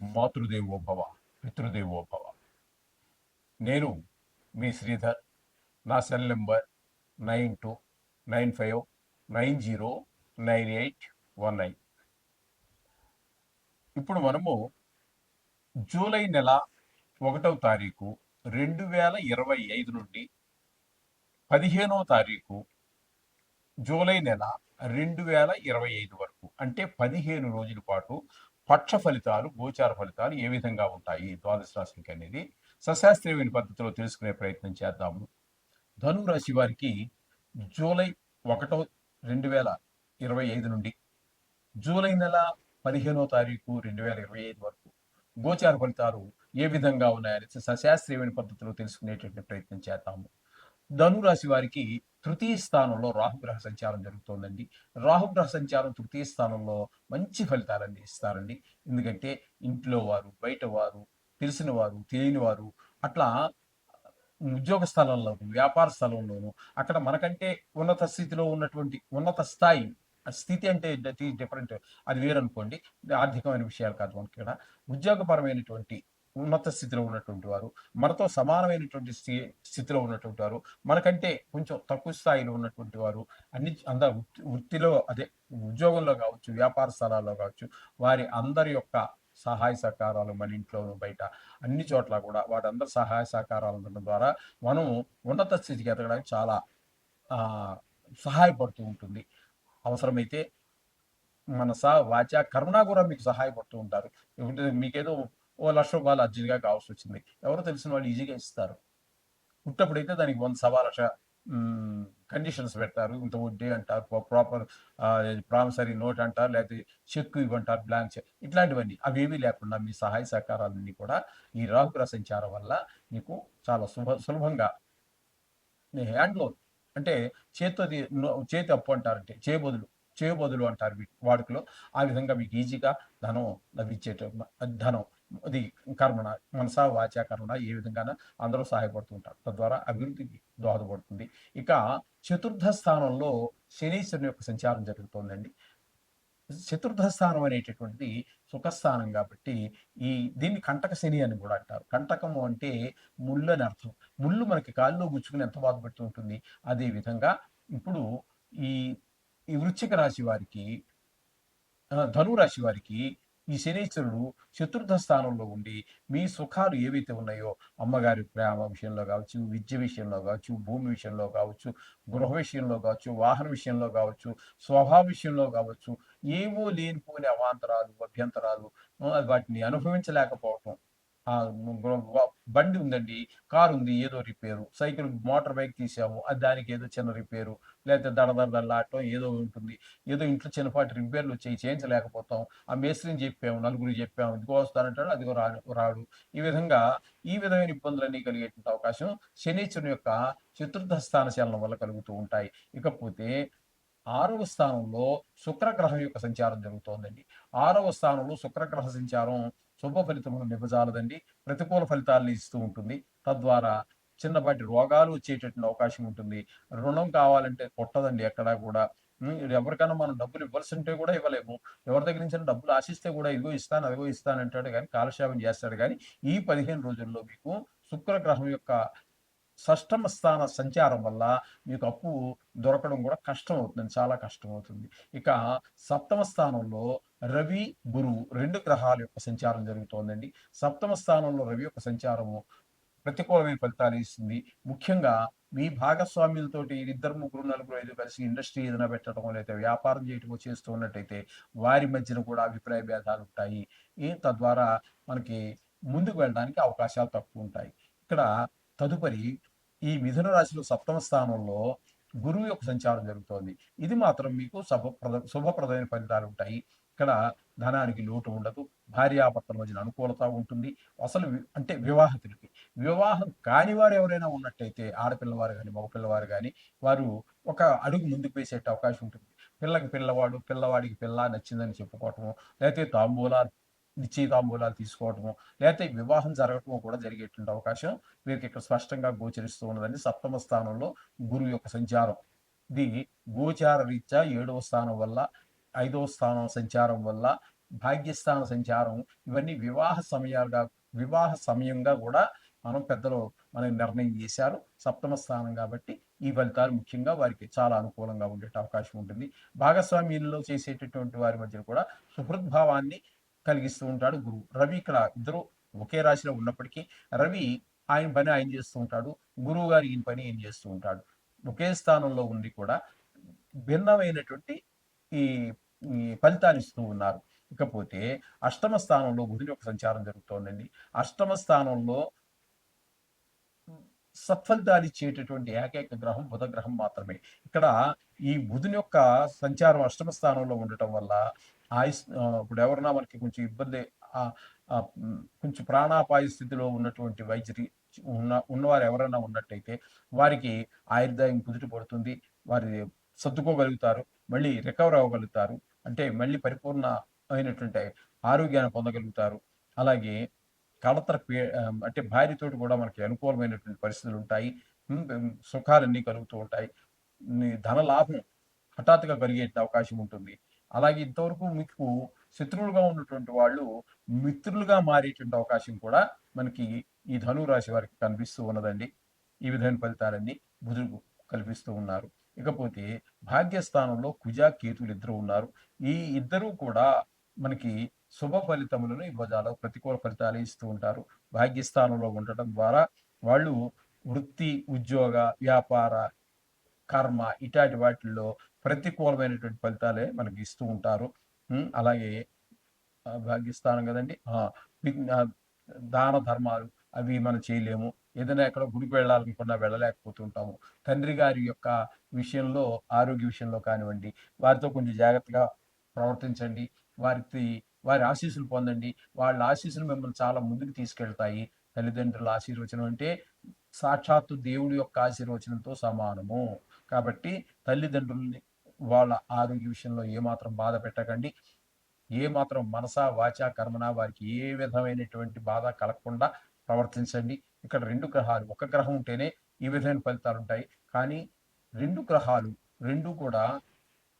మాతృదేవో భవ, పితృదేవో భవ. నేను మీ శ్రీధర్. నా సెల్ నెంబర్ 9295909819. ఇప్పుడు మనము జూలై నెల 1వ తారీఖు 2025 నుండి 15వ తారీఖు జూలై నెల 2025 వరకు, అంటే 15 రోజుల పాటు పక్ష ఫలితాలు, గోచార ఫలితాలు ఏ విధంగా ఉంటాయి ద్వాదశ రాశికి అనేది సశాస్త్రీయమైన పద్ధతిలో తెలుసుకునే ప్రయత్నం చేద్దాము. ధనువు రాశి వారికి జూలై 1 2025 నుండి జూలై నెల 15వ తారీఖు 2025 వరకు గోచార ఫలితాలు ఏ విధంగా ఉన్నాయని సశాస్త్రీయమైన పద్ధతిలో తెలుసుకునేటువంటి ప్రయత్నం చేద్దాము. ధనురాశి వారికి తృతీయ స్థానంలో రాహుగ్రహ సంచారం జరుగుతోందండి. రాహుగ్రహ సంచారం తృతీయ స్థానంలో మంచి ఫలితాలన్నీ ఇస్తారండి. ఎందుకంటే ఇంట్లో వారు, బయట వారు, తెలిసిన వారు, తెలియని వారు, అట్లా ఉద్యోగ స్థలంలోను, వ్యాపార స్థలంలోను, అక్కడ మనకంటే ఉన్నత స్థితిలో ఉన్నటువంటి ఉన్నత స్థాయి స్థితి అంటే డిఫరెంట్, అది వేరనుకోండి. ఆర్థికమైన విషయాలు కాదు మనకి ఇక్కడ. ఉద్యోగపరమైనటువంటి ఉన్నత స్థితిలో ఉన్నటువంటి వారు, మనతో సమానమైనటువంటి స్థితిలో ఉన్నటువంటి వారు, మనకంటే కొంచెం తక్కువ స్థాయిలో ఉన్నటువంటి వారు, అందరు వృత్తిలో, అదే ఉద్యోగంలో కావచ్చు, వ్యాపార స్థలాల్లో కావచ్చు, వారి అందరి యొక్క సహాయ సహకారాలు మన ఇంట్లోనూ బయట అన్ని చోట్ల కూడా వారందరి సహాయ సహకారాలు ఉండడం ద్వారా మనం ఉన్నత స్థితికి ఎదగడానికి చాలా సహాయపడుతూ ఉంటుంది. అవసరమైతే మనస వాచ కర్మణ కూడా మీకు సహాయపడుతూ ఉంటారు. మీకేదో ₹1,00,000 అర్జెంట్గా కావాల్సి వచ్చింది, ఎవరో తెలిసిన వాళ్ళు ఈజీగా ఇస్తారు. పుట్టప్పుడైతే దానికి 100 సవా లక్ష కండిషన్స్ పెడతారు. ఇంత వడ్డీ అంటారు, ప్రాపర్ ప్రామిసరీ నోట్ అంటారు, లేకపోతే చెక్ ఇవ్వంటారు, బ్లాంక్ చెక్, ఇట్లాంటివన్నీ అవేమీ లేకుండా మీ సహాయ సహకారాలన్నీ కూడా ఈ రాహుగ్రహ సంచారం వల్ల మీకు చాలా సులభంగా హ్యాండ్లో, అంటే చేతితో చేతి అప్పు అంటారంటే చేయబదులు అంటారు వాడుకలో. ఆ విధంగా మీకు ఈజీగా ధనం లభించేట ధనం, అది కర్మణ, మనస వాచ కర్మణ, ఏ విధంగా అందరూ సహాయపడుతూ ఉంటారు. తద్వారా అభివృద్ధికి దోహదపడుతుంది. ఇక చతుర్థ స్థానంలో శనీశ్వరుని యొక్క సంచారం జరుగుతోందండి. చతుర్థ స్థానం అనేటటువంటిది సుఖస్థానం కాబట్టి దీన్ని కంటక శని అని కూడా అంటారు. కంటకము అంటే ముళ్ళు అని అర్థం. ముళ్ళు మనకి కాళ్ళలో గుచ్చుకుని ఎంత బాధపడుతూ ఉంటుంది. అదే విధంగా ఇప్పుడు ఈ ఈ వృశ్చిక రాశి వారికి, ధనురాశి వారికి ఈ శనీశ్వరుడు చతుర్థ స్థానంలో ఉండి మీ సుఖాలు ఏవైతే ఉన్నాయో, అమ్మగారి ప్రేమ విషయంలో కావచ్చు, విద్య విషయంలో కావచ్చు, భూమి విషయంలో కావచ్చు, గృహ విషయంలో కావచ్చు, వాహన విషయంలో కావచ్చు, స్వభావ విషయంలో కావచ్చు, ఏవో లేనిపోని అవాంతరాలు, అభ్యంతరాలు, వాటిని అనుభవించలేకపోవటం. బండి ఉందండి, కారు ఉంది, ఏదో రిపేరు, సైకిల్ మోటార్ బైక్ తీసాము, అది దానికి ఏదో చిన్న రిపేరు, లేకపోతే దడదడలాడటం ఏదో ఉంటుంది, ఏదో ఇంట్లో చిన్నపాటి రిపేర్లు వచ్చి చేయించలేకపోతాం. ఆ మేస్త్రిని చెప్పాము, నలుగురు చెప్పాము, ఇదిగో వస్తానంటాడు, అదిగో రాడు. ఈ విధమైన ఇబ్బందులన్నీ కలిగేటువంటి అవకాశం శనీశ్వరుని యొక్క చతుర్థ స్థాన చలనం వల్ల కలుగుతూ ఉంటాయి. ఇకపోతే 6వ స్థానంలో శుక్రగ్రహం యొక్క సంచారం జరుగుతోందండి. 6వ స్థానంలో శుక్రగ్రహ సంచారం శుభ ఫలితములు నివ్వజాలదండి. ప్రతికూల ఫలితాలను ఇస్తూ ఉంటుంది. తద్వారా చిన్నపాటి రోగాలు వచ్చేటటువంటి అవకాశం ఉంటుంది. రుణం కావాలంటే కొట్టదండి ఎక్కడా కూడా. ఎవరికైనా మనం డబ్బులు ఇవ్వాల్సి ఉంటే కూడా ఇవ్వలేము. ఎవరి దగ్గర నుంచి డబ్బులు ఆశిస్తే కూడా ఇదిగో ఇస్తాను, అదిగో ఇస్తాను అంటాడు కానీ, కాలక్షేపం చేస్తాడు కానీ, ఈ 15 రోజుల్లో మీకు శుక్రగ్రహం యొక్క షష్టమ స్థాన సంచారం వల్ల మీకు అప్పు దొరకడం కూడా కష్టం అవుతుంది, చాలా కష్టం అవుతుంది. ఇక సప్తమ స్థానంలో రవి, గురువు 2 గ్రహాల యొక్క సంచారం జరుగుతోందండి. సప్తమ స్థానంలో రవి యొక్క సంచారము ప్రతికూలమైన ఫలితాలు ఇస్తుంది. ముఖ్యంగా మీ భాగస్వామ్యులతోటి ఇద్దరు, ముగ్గురు, నలుగురు, 5 కలిసి ఇండస్ట్రీ ఏదైనా పెట్టడం, లేదా వ్యాపారం చేయటమో చేస్తూ ఉన్నట్టయితే వారి మధ్యన కూడా అభిప్రాయ భేదాలు ఉంటాయి. తద్వారా మనకి ముందుకు వెళ్ళడానికి అవకాశాలు తక్కువ ఉంటాయి. ఇక్కడ తదుపరి ఈ మిథున రాశిలో సప్తమ స్థానంలో గురువు యొక్క సంచారం జరుగుతోంది. ఇది మాత్రం మీకు శుభప్రదమైన ఫలితాలు ఉంటాయి. ఇక్కడ ధనానికి లోటు ఉండదు. భార్యాభర్తల మధ్యన అనుకూలత ఉంటుంది. అసలు అంటే వివాహితులకి, వివాహం కాని వారు ఎవరైనా ఉన్నట్టయితే, ఆడపిల్లవారు కానీ, మగపిల్లవారు కానీ, వారు ఒక అడుగు ముందుకు వేసే అవకాశం ఉంటుంది. పిల్లకి పిల్లవాడు, పిల్లవాడికి పిల్ల నచ్చిందని చెప్పుకోవటము, లేకపోతే నిశ్చయితాంబూలాలు తీసుకోవటము, లేకపోతే వివాహం జరగటము కూడా జరిగేటువంటి అవకాశం వీరికి ఇక్కడ స్పష్టంగా గోచరిస్తూ ఉన్నదండి. సప్తమ స్థానంలో గురువు యొక్క సంచారం, ఇది గోచార రీత్యా 7వ స్థానం వల్ల, 5వ స్థానం సంచారం వల్ల భాగ్యస్థాన సంచారం, ఇవన్నీ వివాహ సమయంగా కూడా మనం పెద్దలు మనకి నిర్ణయం చేశారు. సప్తమ స్థానం కాబట్టి ఈ ఫలితాలు ముఖ్యంగా వారికి చాలా అనుకూలంగా ఉండే అవకాశం ఉంటుంది. భాగస్వామ్యంలో చేసేటటువంటి వారి మధ్య కూడా సుహృద్భావాన్ని కలిగిస్తూ ఉంటాడు గురువు. రవి ఇక్కడ ఇద్దరు ఒకే రాశిలో ఉన్నప్పటికీ రవి ఆయన పని ఆయన చేస్తూ ఉంటాడు. గురువు గారు ఈయన పని ఈయన చేస్తూ ఉంటాడు. ఒకే స్థానంలో ఉండి కూడా భిన్నమైనటువంటి ఈ ఈ ఫలితాలు ఇస్తూ ఉన్నారు. ఇకపోతే అష్టమ స్థానంలో బుధుని యొక్క సంచారం జరుగుతోందండి. అష్టమ స్థానంలో సత్ఫలితాలు ఇచ్చేటటువంటి ఏకైక గ్రహం బుధ గ్రహం మాత్రమే. ఇక్కడ ఈ బుధుని యొక్క సంచారం అష్టమ స్థానంలో ఉండటం వల్ల ఇప్పుడు ఎవరన్నా మనకి కొంచెం ఇబ్బంది కొంచెం ప్రాణాపాయ స్థితిలో ఉన్నటువంటి ఉన్నవారు ఎవరైనా ఉన్నట్టయితే వారికి ఆయుర్దాయం కుదుట పడుతుంది. వారి సర్దుకోగలుగుతారు. మళ్ళీ రికవర్ అవ్వగలుగుతారు. అంటే మళ్ళీ పరిపూర్ణ అయినటువంటి ఆరోగ్యాన్ని పొందగలుగుతారు. అలాగే అంటే భార్యతోటి కూడా మనకి అనుకూలమైనటువంటి పరిస్థితులు ఉంటాయి. సుఖాలన్నీ కలుగుతూ ఉంటాయి. ధన లాభం హఠాత్తుగా కలిగే అవకాశం ఉంటుంది. అలాగే ఇంతవరకు మీకు శత్రువులుగా ఉన్నటువంటి వాళ్ళు మిత్రులుగా మారేటువంటి అవకాశం కూడా మనకి ఈ ధనువు రాశి వారికి కనిపిస్తూ ఉన్నదండి. ఈ విధమైన ఫలితాలన్నీ బుధుడు కల్పిస్తూ ఉన్నారు. ఇకపోతే భాగ్యస్థానంలో కుజ, కేతువులు ఇద్దరు ఉన్నారు. ఈ ఇద్దరూ కూడా మనకి శుభ ఫలితములను ఇవ్వజాల ప్రతికూల ఫలితాలు ఇస్తూ ఉంటారు. భాగ్యస్థానంలో ఉండటం ద్వారా వాళ్ళు వృత్తి, ఉద్యోగ, వ్యాపార, కర్మ ఇటాటి వాటిల్లో ప్రతికూలమైనటువంటి ఫలితాలే మనకి ఇస్తూ ఉంటారు. అలాగే భాగ్యస్థానం కదండి. దాన ధర్మాలు అవి మనం చేయలేము. ఏదైనా ఎక్కడ గుడికి వెళ్ళాలనుకున్నా వెళ్ళలేకపోతుంటాము. తండ్రి గారి యొక్క విషయంలో, ఆరోగ్య విషయంలో కానివ్వండి, వారితో కొంచెం జాగ్రత్తగా ప్రవర్తించండి. వారి ఆశీస్సులు పొందండి. వాళ్ళ ఆశీస్సులు మిమ్మల్ని చాలా ముందుకు తీసుకెళ్తాయి. తల్లిదండ్రుల ఆశీర్వచనం అంటే సాక్షాత్తు దేవుడి యొక్క ఆశీర్వచనంతో సమానము. కాబట్టి తల్లిదండ్రుల్ని వాళ్ళ ఆరోగ్య విషయంలో ఏమాత్రం బాధ పెట్టకండి. ఏమాత్రం మనసా, వాచా, కర్మన వారికి ఏ విధమైనటువంటి బాధ కలగకుండా ప్రవర్తించండి. ఇక్కడ 2 గ్రహాలు, ఒక గ్రహం ఉంటేనే ఈ విధమైన ఫలితాలు ఉంటాయి. కానీ 2 గ్రహాలు 2 కూడా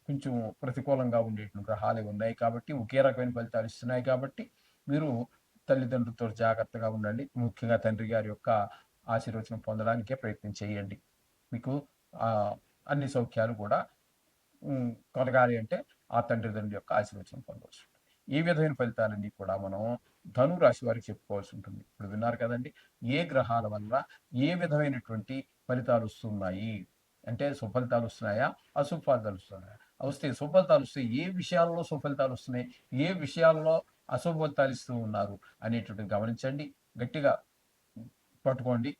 కొంచెం ప్రతికూలంగా ఉండేటువంటి గ్రహాలే ఉన్నాయి కాబట్టి ఒకే రకమైన ఫలితాలు ఇస్తున్నాయి కాబట్టి మీరు తల్లిదండ్రులతో జాగ్రత్తగా ఉండండి. ముఖ్యంగా తండ్రి గారి యొక్క ఆశీర్వచనం పొందడానికే ప్రయత్నం చేయండి. మీకు అన్ని సౌఖ్యాలు కూడా కలగాలి అంటే ఆ తండ్రి యొక్క ఆశీర్వచనం పొందవచ్చు. ఈ విధమైన ఫలితాలన్నీ కూడా మనం ధనురాశి వారికి చెప్పుకోవాల్సి ఉంటుంది. ఇప్పుడు విన్నారు కదండి, ఏ గ్రహాల వల్ల ఏ విధమైనటువంటి ఫలితాలు వస్తున్నాయి అంటే సుఫలితాలు వస్తున్నాయా, అశుభ ఫలితాలు వస్తున్నాయా? వస్తే సుఫలితాలు వస్తే ఏ విషయాల్లో సుఫలితాలు వస్తున్నాయి, ఏ విషయాల్లో అశుభ ఫలితాలు ఇస్తూ ఉన్నారు అనేటువంటి గమనించండి. గట్టిగా పట్టుకోండి.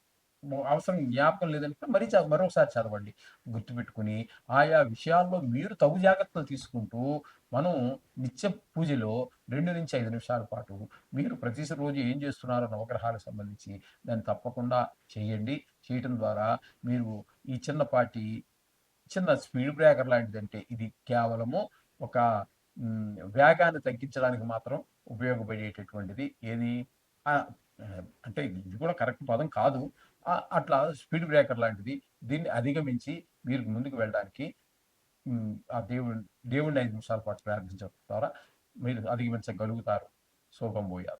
అవసరం జ్ఞాపకం లేదంటే మరొకసారి చదవండి. గుర్తుపెట్టుకుని ఆయా విషయాల్లో మీరు తగు జాగ్రత్తలు తీసుకుంటూ మనం నిత్య పూజలో 2-5 నిమిషాల పాటు మీరు రోజు ఏం చేస్తున్నారో నవగ్రహాలకు సంబంధించి దాన్ని తప్పకుండా చేయండి. చేయటం ద్వారా మీరు ఈ చిన్న స్పీడ్ బ్రేకర్ లాంటిదంటే ఇది కేవలము ఒక వేగాన్ని తగ్గించడానికి మాత్రం ఉపయోగపడేటటువంటిది. ఏది అంటే ఇది కూడా కరెక్ట్ పదం కాదు. అట్లా స్పీడ్ బ్రేకర్ లాంటిది. దీన్ని అధిగమించి మీరు ముందుకు వెళ్ళడానికి ఆ దేవుడిని 5 నిమిషాల పాటు ప్రార్థించడం ద్వారా మీరు అధిగమించగలుగుతారు. శుభం భూయాత్.